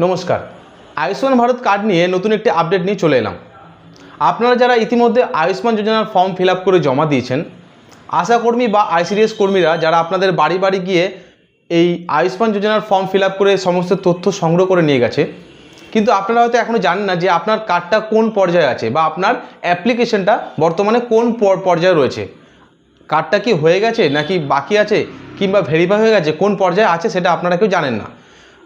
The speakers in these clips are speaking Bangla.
নমস্কার। আয়ুষ্মান ভারত কার্ড নিয়ে নতুন একটি আপডেট নিয়ে চলে এলাম। আপনারা যারা ইতিমধ্যে আয়ুষ্মান যোজনার ফর্ম ফিল আপ করে জমা দিয়েছেন, আশাকর্মী বা আইসিডিএস কর্মীরা যারা আপনাদের বাড়ি বাড়ি গিয়ে এই আয়ুষ্মান যোজনার ফর্ম ফিল আপ করে সমস্ত তথ্য সংগ্রহ করে নিয়ে গেছে, কিন্তু আপনারা হয়তো এখনও জানেন না যে আপনার কার্ডটা কোন পর্যায়ে আছে বা আপনার অ্যাপ্লিকেশনটা বর্তমানে কোন পর্যায়ে রয়েছে। কার্ডটা কি হয়ে গেছে নাকি বাকি আছে কিংবা ভেরিফাই হয়ে গেছে, কোন পর্যায়ে আছে সেটা আপনারা কেউ জানেন না।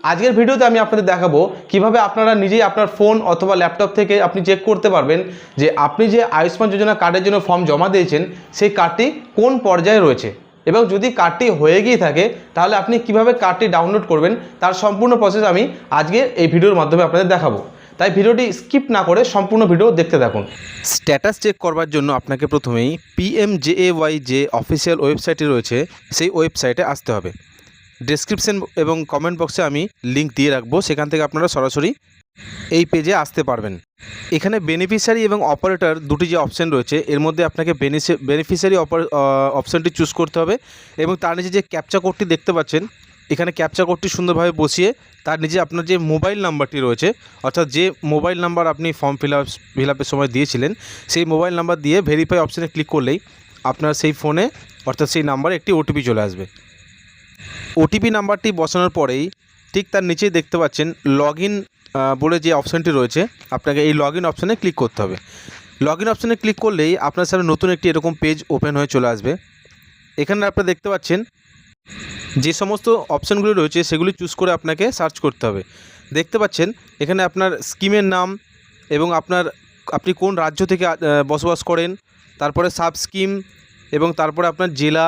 আজকের ভিডিওতে আমি আপনাদের দেখাবো কিভাবে আপনারা নিজেই আপনার ফোন অথবা ল্যাপটপ থেকে আপনি চেক করতে পারবেন যে আপনি যে আয়ুষ্মান যোজনা কার্ডের জন্য ফর্ম জমা দিয়েছেন সেই কার্ডটি কোন পর্যায়ে রয়েছে, এবং যদি কার্ডটি হয়ে গিয়ে থাকে তাহলে আপনি কিভাবে কার্ডটি ডাউনলোড করবেন তার সম্পূর্ণ প্রসেস আমি আজকে এই ভিডিওর মাধ্যমে আপনাদের দেখাবো। তাই ভিডিওটি স্কিপ না করে সম্পূর্ণ ভিডিও দেখতে থাকুন। স্ট্যাটাস চেক করবার জন্য আপনাকে প্রথমেই PMJAY যে অফিসিয়াল ওয়েবসাইটটি রয়েছে সেই ওয়েবসাইটে আসতে হবে। ডেসক্রিপশন এবং কমেন্ট বক্সে আমি লিঙ্ক দিয়ে রাখবো, সেখান থেকে আপনারা সরাসরি এই পেজে আসতে পারবেন। এখানে বেনিফিশিয়ারি এবং অপারেটর দুটি যে অপশান রয়েছে এর মধ্যে আপনাকে বেনিফিশিয়ারি অপশানটি চুজ করতে হবে, এবং তার নিচে যে ক্যাপচা কোডটি দেখতে পাচ্ছেন এখানে ক্যাপচা কোডটি সুন্দরভাবে বসিয়ে তার নিচে আপনার যে মোবাইল নাম্বারটি রয়েছে, অর্থাৎ যে মোবাইল নাম্বার আপনি ফর্ম ফিল আপের সময় দিয়েছিলেন সেই মোবাইল নাম্বার দিয়ে ভেরিফাই অপশানে ক্লিক করলেই আপনার সেই ফোনে অর্থাৎ সেই নাম্বারে একটি ওটিপি চলে আসবে। ওটিপি নাম্বারটি বসানোর পরেই ঠিক তার নিচেই দেখতে পাচ্ছেন লগ ইন বলে যে অপশানটি রয়েছে, আপনাকে এই লগ ইন অপশানে ক্লিক করতে হবে। লগ ইন অপশানে ক্লিক করলেই আপনার সামনে নতুন একটি এরকম পেজ ওপেন হয়ে চলে আসবে। এখানে আপনারা দেখতে পাচ্ছেন যে সমস্ত অপশানগুলি রয়েছে সেগুলি চুজ করে আপনাকে সার্চ করতে হবে। দেখতে পাচ্ছেন এখানে আপনার স্কিমের নাম এবং আপনি কোন রাজ্য থেকে বসবাস করেন, তারপরে সাব স্কিম, এবং তারপরে আপনার জেলা,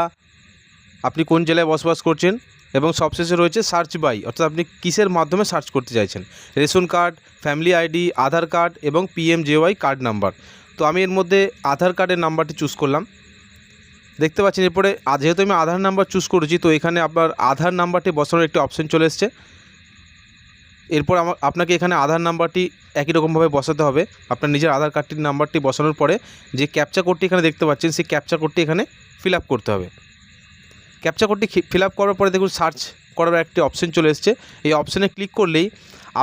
আপনি কোন জেলায় বসবাস করছেন, এবং সবশেষে রয়েছে সার্চ বাই, অর্থাৎ আপনি কিসের মাধ্যমে সার্চ করতে চাইছেন, রেশন কার্ড, ফ্যামিলি আইডি, আধার কার্ড এবং PMJAY কার্ড নাম্বার। তো আমি এর মধ্যে আধার কার্ডের নাম্বারটি চুজ করলাম। দেখতে পাচ্ছেন এরপরে যেহেতু আমি আধার নাম্বার চুজ করেছি তো এখানে আপনার আধার নাম্বারটি বসানোর একটি অপশান চলে এসছে। এরপর আপনাকে এখানে আধার নাম্বারটি একই রকমভাবে বসাতে হবে। আপনার নিজের আধার কার্ডটির নাম্বারটি বসানোর পরে যে ক্যাপচা কোডটি এখানে দেখতে পাচ্ছেন সেই ক্যাপচা কোডটি এখানে ফিল আপ করতে হবে। ক্যাপচা কোডটি ফিল আপ করার পরে দেখুন সার্চ করার একটি অপশান চলে এসছে। এই অপশানে ক্লিক করলেই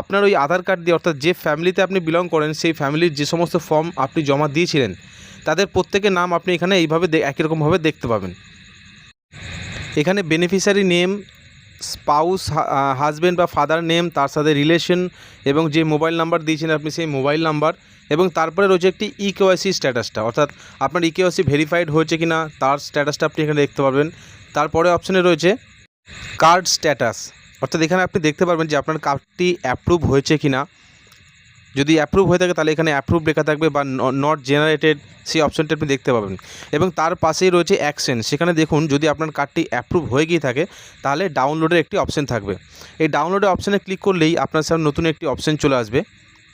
আপনার ওই আধার কার্ড দিয়ে, অর্থাৎ যে ফ্যামিলিতে আপনি বিলং করেন সেই ফ্যামিলির যে সমস্ত ফর্ম আপনি জমা দিয়েছিলেন তাদের প্রত্যেকের নাম আপনি এখানে এইভাবে একই রকমভাবে দেখতে পাবেন। এখানে বেনিফিশিয়ারি নেম, স্পাউস, হাজব্যান্ড বা ফাদার নেম, তার সাথে রিলেশন এবং যে মোবাইল নাম্বার দিয়েছেন আপনি সেই মোবাইল নাম্বার, এবং তারপরে রয়েছে একটি EKYC স্ট্যাটাসটা, অর্থাৎ আপনার EKYC ভেরিফাইড হয়েছে কিনা তার স্ট্যাটাসটা আপনি এখানে দেখতে পারবেন। তারপরে অপশানে রয়েছে কার্ড স্ট্যাটাস, অর্থাৎ এখানে আপনি দেখতে পারবেন যে আপনার কার্ডটি অ্যাপ্রুভ হয়েছে কিনা। যদি অ্যাপ্রুভ হয়ে থাকে তাহলে এখানে অ্যাপ্রুভ লেখা থাকবে, বা নট জেনারেটেড সেই অপশানটি আপনি দেখতে পাবেন। এবং তার পাশেই রয়েছে অ্যাকশন, সেখানে দেখুন যদি আপনার কার্ডটি অ্যাপ্রুভ হয়ে গিয়ে থাকে তাহলে ডাউনলোডের একটি অপশান থাকবে। এই ডাউনলোডের অপশানে ক্লিক করলেই আপনার সামনে নতুন একটি অপশান চলে আসবে।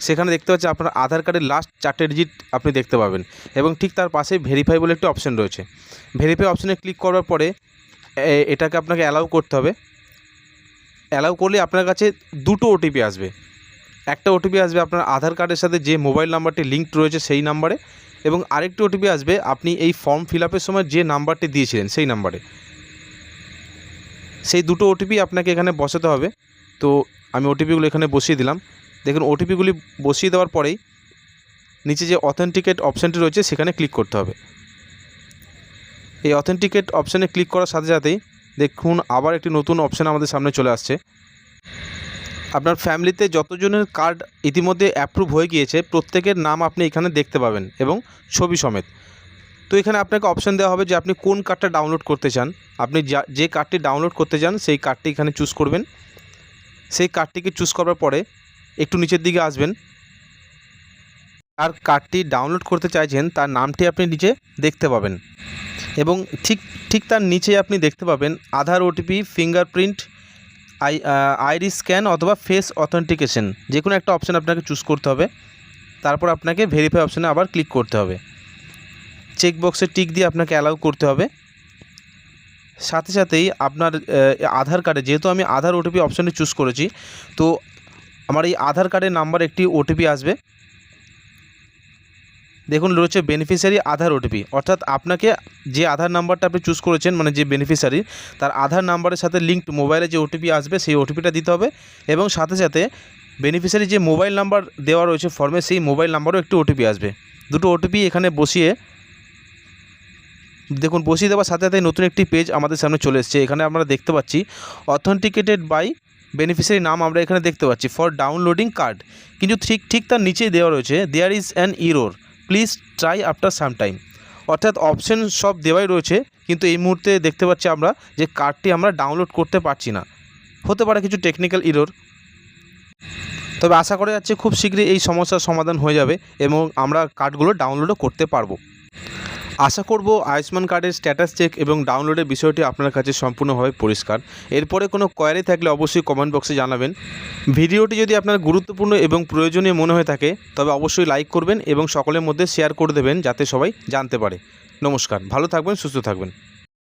সেখানে দেখতে পাচ্ছেন আপনার আধার কার্ডের লাস্ট 4টে ডিজিট আপনি দেখতে পাবেন, এবং ঠিক তার পাশে ভেরিফাই বলে একটি অপশান রয়েছে। ভেরিফাই অপশানে ক্লিক করার পরে এটাকে আপনাকে অ্যালাউ করতে হবে। অ্যালাউ করলে আপনার কাছে দুটো ওটিপি আসবে। একটা ওটিপি আসবে আপনার আধার কার্ডের সাথে যে মোবাইল নাম্বারটি লিঙ্কড রয়েছে সেই নাম্বারে, এবং আরেকটি ওটিপি আসবে আপনি এই ফর্ম ফিল আপের সময় যে নাম্বারটি দিয়েছিলেন সেই নাম্বারে। সেই দুটো ওটিপি আপনাকে এখানে বসাতে হবে। তো আমি ওটিপিগুলো এখানে বসিয়ে দিলাম। দেখুন ওটিপিগুলি বসিয়ে দেওয়ার পরেই নিচে যে অথেন্টিকেট অপশানটি রয়েছে সেখানে ক্লিক করতে হবে। এই অথেন্টিকেট অপশানে ক্লিক করার সাথে সাথেই দেখুন আবার একটি নতুন অপশান আমাদের সামনে চলে আসছে। আপনার ফ্যামিলিতে যতজনের কার্ড ইতিমধ্যে অ্যাপ্রুভ হয়ে গিয়েছে প্রত্যেকের নাম আপনি এখানে দেখতে পাবেন এবং ছবি সমেত। তো এখানে আপনাকে অপশান দেওয়া হবে যে আপনি কোন কার্ডটা ডাউনলোড করতে চান। আপনি যে কার্ডটি ডাউনলোড করতে চান সেই কার্ডটি এখানে চুজ করবেন। সেই কার্ডটিকে চুজ করার পরে একটু নিচের দিকে আসবেন, আর কার্ডটি ডাউনলোড করতে চাইছেন তার নামটি আপনি নিচে দেখতে পাবেন, এবং ঠিক তার নিচে আপনি দেখতে পাবেন আধার ওটিপি, ফিঙ্গারপ্রিন্ট, আইরিস স্ক্যান অথবা ফেস অথেন্টিকেশন, যে কোনো একটা অপশান আপনাকে চুজ করতে হবে। তারপর আপনাকে ভেরিফাই অপশানে আবার ক্লিক করতে হবে। চেক বক্সে টিক দিয়ে আপনাকে অ্যালাউ করতে হবে। সাথে সাথেই আপনার আধার কার্ডে, যেহেতু আমি আধার ওটিপি অপশানটি চুজ করেছি, তো আমার এই আধার কার্ডের নাম্বার একটি ওটিপি আসবে। দেখুন রয়েছে বেনিফিশিয়ারি আধার ওটিপি, অর্থাৎ আপনাকে যে আধার নাম্বারটা আপনি চুজ করেছেন মানে যে বেনিফিশিয়ারি তার আধার নাম্বারের সাথে লিঙ্কড মোবাইলে যে ওটিপি আসবে সেই ওটিপিটা দিতে হবে, এবং সাথে সাথে বেনিফিশিয়ারি যে মোবাইল নাম্বার দেওয়া রয়েছে ফর্মে, সেই মোবাইল নাম্বারও একটি ওটিপি আসবে। দুটো ওটিপি এখানে বসিয়ে দেখুন, বসিয়ে দেওয়ার সাথে সাথে নতুন একটি পেজ আমাদের সামনে চলে এসেছে। এখানে আমরা দেখতে পাচ্ছি অথেন্টিকেটেড বাই বেনিফিশিয়ারি নাম আমরা এখানে দেখতে পাচ্ছি ফর ডাউনলোডিং কার্ড, কিন্তু ঠিক তার নিচেই দেওয়া রয়েছে there is an error, please try after some time. অর্থাৎ অপশন সব দেওয়াই রয়েছে, কিন্তু এই মুহূর্তে দেখতে পাচ্ছি আমরা যে কার্ডটি আমরা ডাউনলোড করতে পারছি না। হতে পারে কিছু টেকনিক্যাল ইরোর, তবে আশা করা যাচ্ছে খুব শীঘ্রই এই সমস্যার সমাধান হয়ে যাবে এবং আমরা কার্ডগুলো ডাউনলোডও করতে পারবো। আশা করব আয়ুষ্মান কার্ডের স্ট্যাটাস চেক এবং ডাউনলোডের বিষয়টি আপনার কাছে সম্পূর্ণভাবে পরিষ্কার। এরপরে কোনো কোয়ারি থাকলে অবশ্যই কমেন্ট বক্সে জানাবেন। ভিডিওটি যদি আপনার গুরুত্বপূর্ণ এবং প্রয়োজনীয় মনে হয়ে থাকে তবে অবশ্যই লাইক করবেন এবং সকলের মধ্যে শেয়ার করে দেবেন যাতে সবাই জানতে পারে। নমস্কার, ভালো থাকবেন, সুস্থ থাকবেন।